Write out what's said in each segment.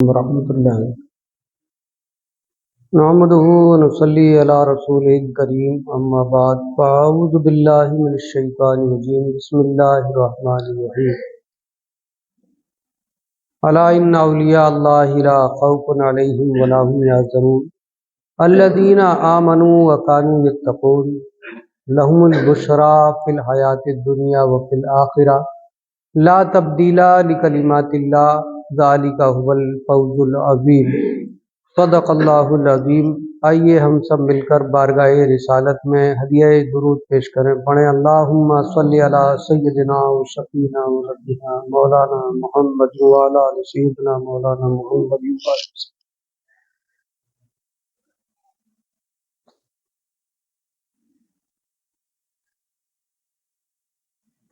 ورحمۃ اللہ نحمده ونصلی علی رسول کریم اما بعد فاعوذ باللہ من الشیطان الرجیم بسم اللہ الرحمن الرحیم الا ان اولیاء اللہ لا خوف علیہم ولا هم یحزنون الذین آمنوا وکانوا یتقون لهم البشری فی الحیاۃ الدنیا وفی الآخرہ لا تبدیل لکلمات اللہ ذالک هو الفوز العظیم۔ صدق اللہ العظیم۔ آئیے ہم سب مل کر بارگاہ رسالت میں ہدیہ درود پیش کریں۔ پڑھیں اللہم صلی علی سیدنا و شفیعنا و ربنا مولانا محمد وعلی آل سیدنا مولانا محمد۔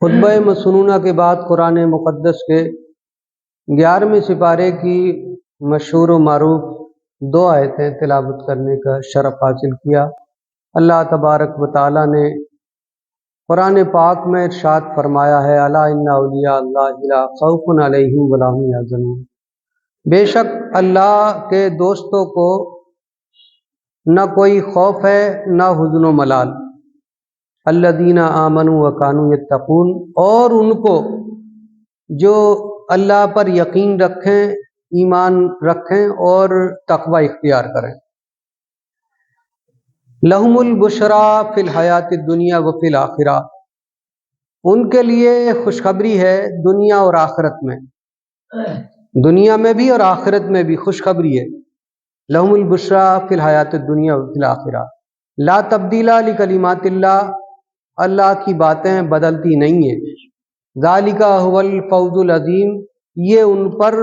خطبہ مسنونہ کے بعد قرآن مقدس کے 11ویں سپارے کی مشہور و معروف 2 آیتیں تلاوت کرنے کا شرف حاصل کیا۔ اللہ تبارک و تعالیٰ نے قرآن پاک میں ارشاد فرمایا ہے الا ان اولیاء اللہ لا خوف علیہم ولا هم یحزنون، بے شک اللہ کے دوستوں کو نہ کوئی خوف ہے نہ حزن و ملال۔ الذین آمنوا وکانوا یتقون، اور ان کو جو اللہ پر یقین رکھیں، ایمان رکھیں اور تقوی اختیار کریں۔ لہم البشری فی الحیات الدنیا وفی الآخرہ، ان کے لیے خوشخبری ہے دنیا اور آخرت میں، دنیا میں بھی اور آخرت میں بھی خوشخبری ہے۔ لہم البشری فی الحیات الدنیا وفی الآخرہ لا تبدیل لکلمات اللہ، اللہ کی باتیں بدلتی نہیں ہیں۔ ذالک هو الفوز العظیم، یہ ان پر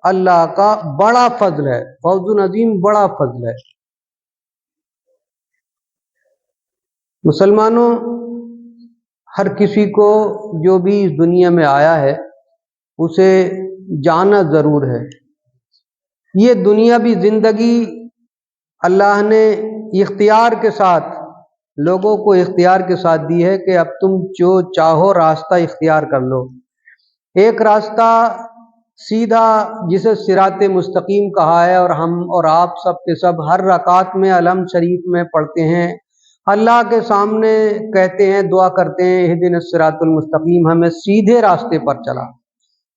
اللہ کا بڑا فضل ہے، فوز عظیم بڑا فضل ہے۔ مسلمانوں، ہر کسی کو جو بھی اس دنیا میں آیا ہے اسے جانا ضرور ہے۔ یہ دنیاوی زندگی اللہ نے اختیار کے ساتھ لوگوں کو اختیار کے ساتھ دی ہے کہ اب تم جو چاہو راستہ اختیار کر لو۔ ایک راستہ سیدھا جسے صراط مستقیم کہا ہے، اور ہم اور آپ سب کے سب ہر رکعت میں علم شریف میں پڑھتے ہیں، اللہ کے سامنے کہتے ہیں، دعا کرتے ہیں اہدنا الصراط المستقیم، ہمیں سیدھے راستے پر چلا۔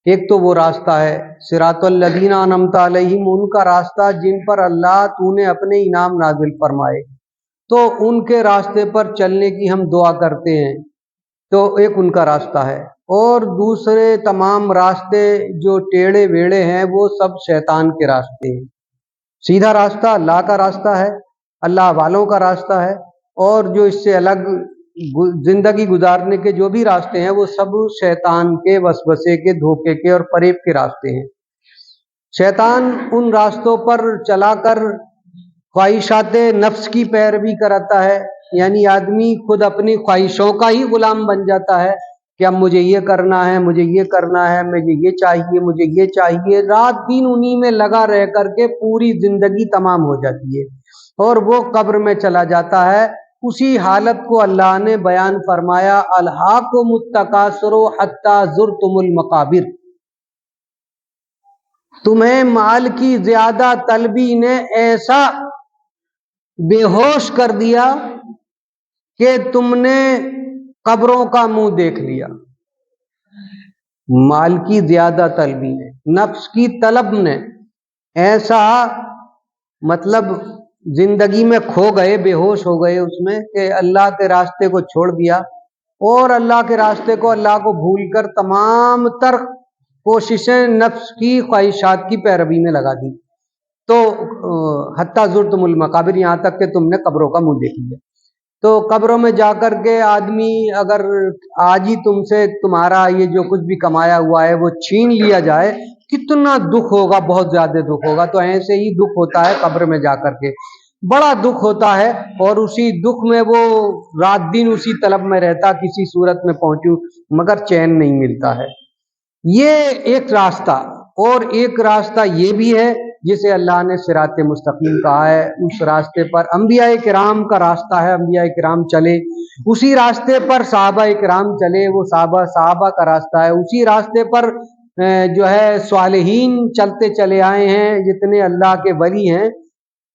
ایک تو وہ راستہ ہے صراط الذین انعمت علیہم، ان کا راستہ جن پر اللہ تو نے اپنے انعام نازل فرمائے، تو ان کے راستے پر چلنے کی ہم دعا کرتے ہیں، تو ایک ان کا راستہ ہے۔ اور دوسرے تمام راستے جو ٹیڑے ویڑے ہیں وہ سب شیطان کے راستے ہیں۔ سیدھا راستہ اللہ کا راستہ ہے، اللہ والوں کا راستہ ہے، اور جو اس سے الگ زندگی گزارنے کے جو بھی راستے ہیں وہ سب شیطان کے وسوسے کے، دھوکے کے اور فریب کے راستے ہیں۔ شیطان ان راستوں پر چلا کر خواہشات نفس کی پیروی کراتا ہے، یعنی آدمی خود اپنی خواہشوں کا ہی غلام بن جاتا ہے کہ اب مجھے یہ کرنا ہے، مجھے یہ کرنا ہے، مجھے یہ چاہیے، مجھے یہ چاہیے، رات دن انہی میں لگا رہ کر کے پوری زندگی تمام ہو جاتی ہے اور وہ قبر میں چلا جاتا ہے۔ اسی حالت کو اللہ نے بیان فرمایا الہاکم التکاثر حتی زرتم المقابر، تمہیں مال کی زیادہ طلبی نے ایسا بے ہوش کر دیا کہ تم نے قبروں کا منہ دیکھ لیا۔ مال کی زیادہ طلبی نے، نفس کی طلب نے ایسا مطلب زندگی میں کھو گئے، بے ہوش ہو گئے اس میں کہ اللہ کے راستے کو چھوڑ دیا، اور اللہ کے راستے کو، اللہ کو بھول کر تمام تر کوششیں نفس کی خواہشات کی پیروی میں لگا دی۔ تو حتی زرتم المقابر، یہاں تک کہ تم نے قبروں کا منہ دیکھ لیا۔ تو قبروں میں جا کر کے آدمی اگر آج ہی تم سے تمہارا یہ جو کچھ بھی کمایا ہوا ہے وہ چھین لیا جائے، کتنا دکھ ہوگا، بہت زیادہ دکھ ہوگا۔ تو ایسے ہی دکھ ہوتا ہے قبر میں جا کر کے، بڑا دکھ ہوتا ہے، اور اسی دکھ میں وہ رات دن اسی طلب میں رہتا کسی صورت میں پہنچوں، مگر چین نہیں ملتا ہے۔ یہ ایک راستہ، اور ایک راستہ یہ بھی ہے جسے اللہ نے صراط مستقیم کہا ہے۔ اس راستے پر انبیاء کرام کا راستہ ہے، انبیاء کرام چلے، اسی راستے پر صحابہ کرام چلے، وہ صحابہ کا راستہ ہے، اسی راستے پر جو ہے صالحین چلتے چلے آئے ہیں، جتنے اللہ کے ولی ہیں،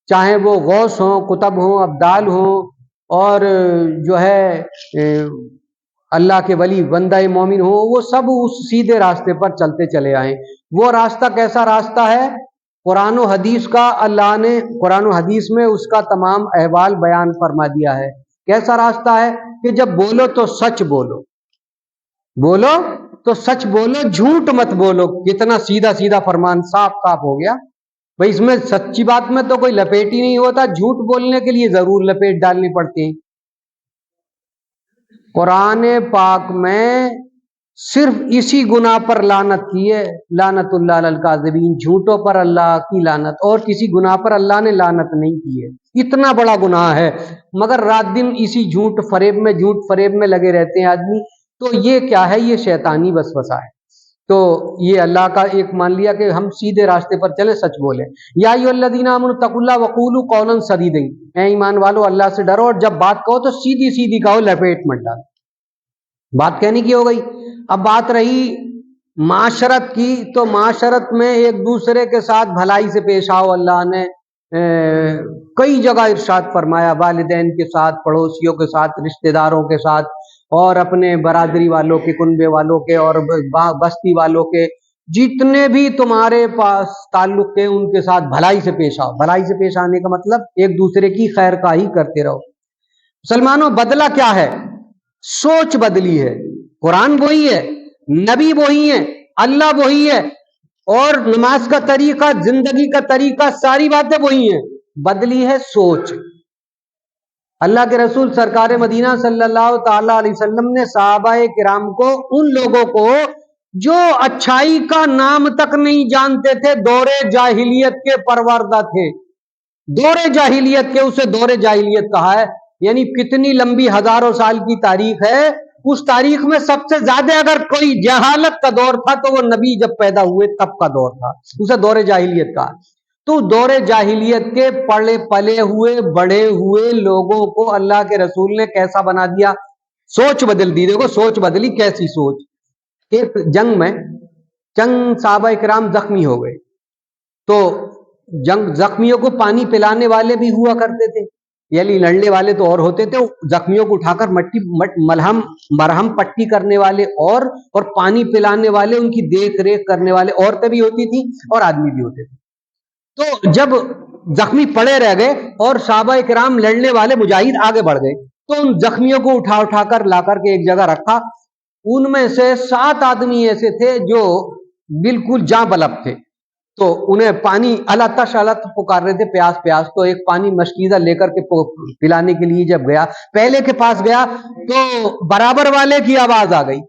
چاہے وہ غوث ہوں، قطب ہوں، ابدال ہوں، اور جو ہے اللہ کے ولی بندہ مومن ہو، وہ سب اس سیدھے راستے پر چلتے چلے آئے۔ وہ راستہ کیسا راستہ ہے؟ قرآن و حدیث کا، اللہ نے قرآن و حدیث میں اس کا تمام احوال بیان فرما دیا ہے۔ کیسا راستہ ہے کہ جب بولو تو سچ بولو، بولو تو سچ بولو، جھوٹ مت بولو۔ کتنا سیدھا سیدھا فرمان، صاف صاف ہو گیا بھائی۔ اس میں سچی بات میں تو کوئی لپیٹ ہی نہیں ہوتا، جھوٹ بولنے کے لیے ضرور لپیٹ ڈالنی پڑتی ہیں۔ قرآن پاک میں صرف اسی گناہ پر لعنت کی ہے، لعنت اللہ علی الکاذبین، جھوٹوں پر اللہ کی لعنت، اور کسی گناہ پر اللہ نے لعنت نہیں کی ہے۔ اتنا بڑا گناہ ہے، مگر رات دن اسی جھوٹ فریب میں لگے رہتے ہیں آدمی۔ تو یہ کیا ہے؟ یہ شیطانی وسوسہ ہے۔ تو یہ اللہ کا ایک مان لیا کہ ہم سیدھے راستے پر چلے، سچ بولے۔ یا ایھا الذین آمنوا اتقوا اللہ وقولوا قولا سدیدا، اے ایمان والو اللہ سے ڈرو، اور جب بات کہو تو سیدھی سیدھی کہو، لپیٹ مت ڈالو۔ بات کہنے کی ہو گئی۔ اب بات رہی معاشرت کی، تو معاشرت میں ایک دوسرے کے ساتھ بھلائی سے پیش آؤ۔ اللہ نے کئی جگہ ارشاد فرمایا، والدین کے ساتھ، پڑوسیوں کے ساتھ، رشتہ داروں کے ساتھ، اور اپنے برادری والوں کے، کنبے والوں کے، اور بستی والوں کے، جتنے بھی تمہارے پاس تعلق کے، ان کے ساتھ بھلائی سے پیش آؤ۔ بھلائی سے پیش آنے کا مطلب ایک دوسرے کی خیر خواہی کرتے رہو۔ مسلمانوں، بدلہ کیا ہے؟ سوچ بدلی ہے۔ قرآن وہی ہے، نبی وہی ہے، اللہ وہی ہے، اور نماز کا طریقہ، زندگی کا طریقہ، ساری باتیں وہی ہیں، بدلی ہے سوچ۔ اللہ کے رسول سرکار مدینہ صلی اللہ تعالی علیہ وسلم نے صحابہ کرام کو، ان لوگوں کو جو اچھائی کا نام تک نہیں جانتے تھے، دور جاہلیت کے پروردہ تھے، دور جاہلیت کے، اسے دور جاہلیت کہا ہے، یعنی کتنی لمبی ہزاروں سال کی تاریخ ہے۔ اس تاریخ میں سب سے زیادہ اگر کوئی جہالت کا دور تھا تو وہ نبی جب پیدا ہوئے تب کا دور تھا، اسے دور جاہلیت کہا۔ تو دور جاہلیت کے پلے ہوئے بڑے ہوئے لوگوں کو اللہ کے رسول نے کیسا بنا دیا؟ سوچ بدل دی۔ دیکھو سوچ بدلی، کیسی سوچ؟ ایک جنگ میں چند صحابہ کرام زخمی ہو گئے، تو زخمیوں کو پانی پلانے والے بھی ہوا کرتے تھے، یعنی لڑنے والے تو اور ہوتے تھے، زخمیوں کو اٹھا کر مرہم پٹی کرنے والے اور پانی پلانے والے، ان کی دیکھ ریکھ کرنے والے عورتیں بھی ہوتی تھیں اور آدمی بھی ہوتے تھے۔ تو جب زخمی پڑے رہ گئے اور صحابہ کرام لڑنے والے مجاہد آگے بڑھ گئے، تو ان زخمیوں کو اٹھا کر لا کر کے ایک جگہ رکھا۔ ان میں سے 7 آدمی ایسے تھے جو بالکل جاں بلب تھے، تو انہیں پانی اللہ پکار رہے تھے، پیاس۔ تو ایک پانی مشکیزہ لے کر کے پلانے کے لیے جب گیا، پہلے کے پاس گیا تو برابر والے کی آواز آ گئی،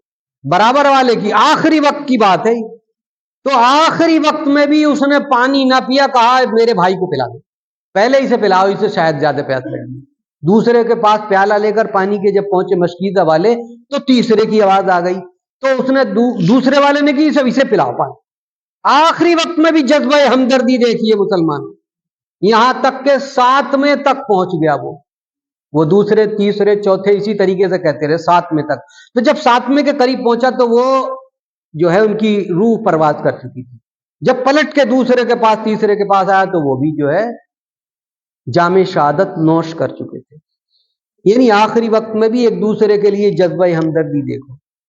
برابر والے کی، آخری وقت کی بات ہے۔ تو آخری وقت میں بھی اس نے پانی نہ پیا، کہا میرے بھائی کو پلا دو، پہلے ہی سے پلاؤ، اسے شاید زیادہ پیاس لگی۔ دوسرے کے پاس پیالہ لے کر پانی کے جب پہنچے مشکیزہ والے، تو تیسرے کی آواز آ گئی، تو اس نے دوسرے والے نے کی اسے پلاؤ پانی۔ آخری وقت میں بھی جذبہ ہمدردی دیکھیے مسلمان، یہاں تک کہ 7ویں تک پہنچ گیا وہ دوسرے، تیسرے، چوتھے، اسی طریقے سے کہتے رہے 7ویں تک۔ تو جب 7ویں کے قریب پہنچا تو وہ جو ہے ان کی روح پرواز کر چکی تھی۔ جب پلٹ کے دوسرے کے پاس، تیسرے کے پاس آیا تو وہ بھی جو ہے جام شہادت نوش کر چکے تھے۔ یعنی آخری وقت میں بھی ایک دوسرے کے لیے جذبہ ہمدردی دیکھو۔